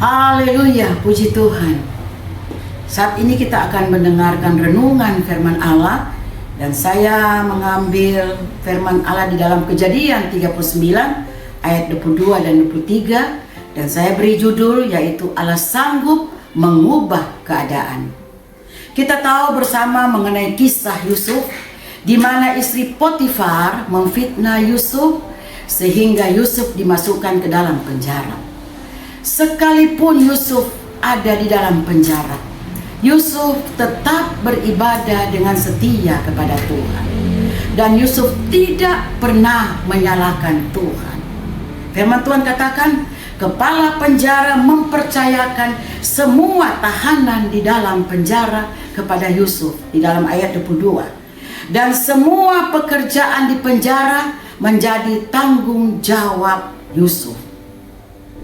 Haleluya, puji Tuhan. Saat ini kita akan mendengarkan renungan firman Allah, dan saya mengambil firman Allah di dalam Kejadian 39 ayat 22 dan 23, dan saya beri judul yaitu Allah sanggup mengubah keadaan. Kita tahu bersama mengenai kisah Yusuf, di mana istri Potifar memfitnah Yusuf sehingga Yusuf dimasukkan ke dalam penjara. Sekalipun Yusuf ada di dalam penjara, Yusuf tetap beribadah dengan setia kepada Tuhan, dan Yusuf tidak pernah menyalahkan Tuhan. Firman Tuhan katakan, kepala penjara mempercayakan semua tahanan di dalam penjara kepada Yusuf di dalam ayat 22, dan semua pekerjaan di penjara menjadi tanggung jawab Yusuf.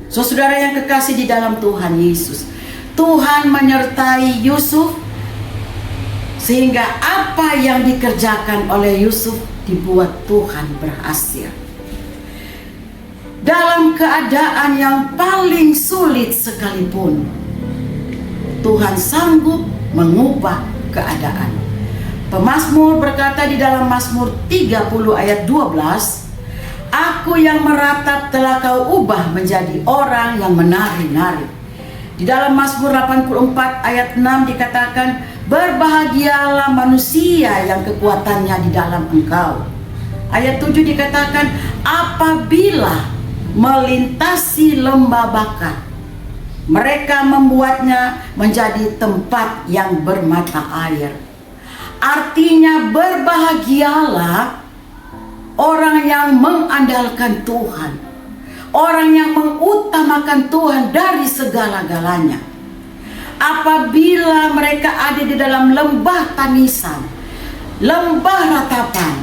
Saudara yang kekasih di dalam Tuhan Yesus, Tuhan menyertai Yusuf sehingga apa yang dikerjakan oleh Yusuf dibuat Tuhan berhasil. Dalam keadaan yang paling sulit sekalipun, Tuhan sanggup mengubah keadaan. Pemazmur berkata di dalam Mazmur 30 ayat 12, Aku yang meratap telah kau ubah menjadi orang yang menari-nari. Di dalam Mazmur 84 ayat 6 dikatakan, berbahagialah manusia yang kekuatannya di dalam Engkau. Ayat 7 dikatakan, apabila melintasi lembah Baka, mereka membuatnya menjadi tempat yang bermata air. Artinya berbahagialah orang yang mengandalkan Tuhan, orang yang mengutamakan Tuhan dari segala-galanya. Apabila mereka ada di dalam lembah tangisan, lembah ratapan,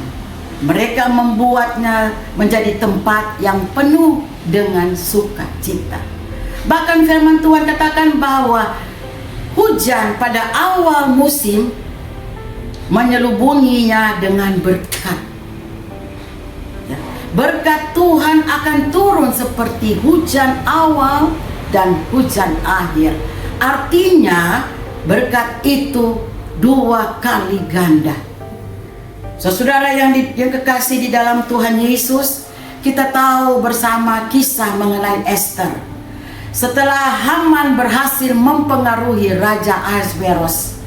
mereka membuatnya menjadi tempat yang penuh dengan sukacita. Bahkan firman Tuhan katakan bahwa hujan pada awal musim menyelubunginya dengan berkat. Berkat Tuhan akan turun seperti hujan awal dan hujan akhir. Artinya berkat itu dua kali ganda. Saudara yang kekasih di dalam Tuhan Yesus, kita tahu bersama kisah mengenai Esther. Setelah Haman berhasil mempengaruhi Raja Ahasveros,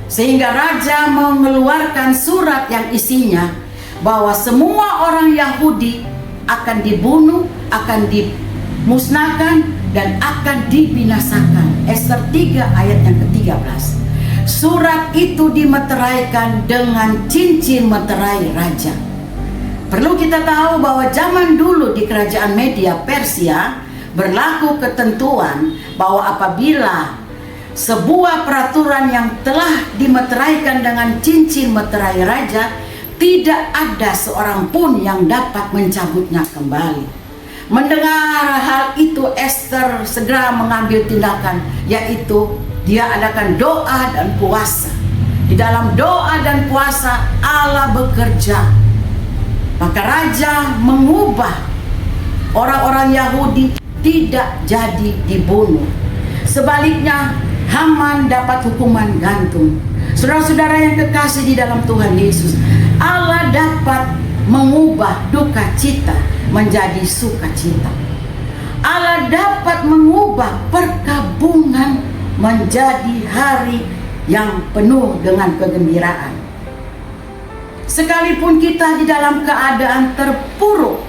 sehingga Raja mengeluarkan surat yang isinya bahwa semua orang Yahudi akan dibunuh, akan dimusnahkan, dan akan dibinasakan. Esther 3 ayat yang ke-13. Surat itu dimeteraikan dengan cincin meterai raja. Perlu kita tahu bahwa zaman dulu di kerajaan Media Persia berlaku ketentuan bahwa apabila sebuah peraturan yang telah dimeteraikan dengan cincin meterai raja, tidak ada seorang pun yang dapat mencabutnya kembali. Mendengar hal itu, Esther segera mengambil tindakan, yaitu dia adakan doa dan puasa. Di dalam doa dan puasa Allah bekerja. Maka raja mengubah orang-orang Yahudi tidak jadi dibunuh. Sebaliknya Haman dapat hukuman gantung. Saudara-saudara yang kekasih di dalam Tuhan Yesus, Allah dapat mengubah duka cita menjadi sukacita. Allah dapat mengubah perkabungan menjadi hari yang penuh dengan kegembiraan. Sekalipun kita di dalam keadaan terpuruk,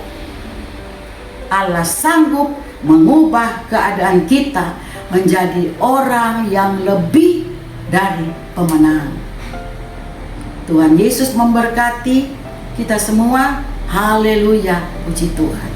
Allah sanggup mengubah keadaan kita menjadi orang yang lebih dari pemenang. Tuhan Yesus memberkati kita semua. Haleluya, puji Tuhan.